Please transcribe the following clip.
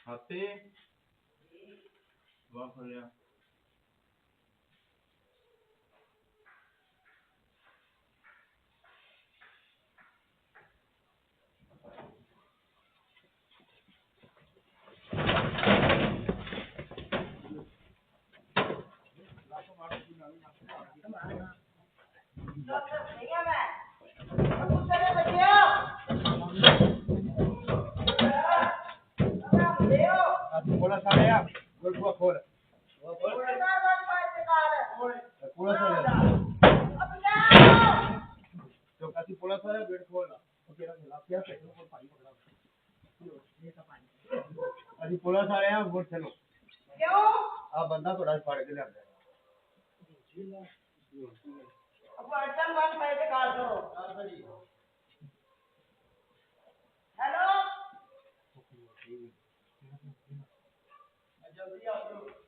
ਖਾਤੇ ਵਾਹ ਖੋਲਿਆ बोला सारे आप बोल खोल पूरा सारे तो कासी पूरा सारे बेड खोल ओके ना खिला क्या पेट्रोल को पानी पकड़ा ये का पानी अभी पूरा सारे आप बोल चलो क्यों आप बंदा थोड़ा फाड़ के ले आ अब अड़चन बात मैं से काट दो हेलो जल्दी आओ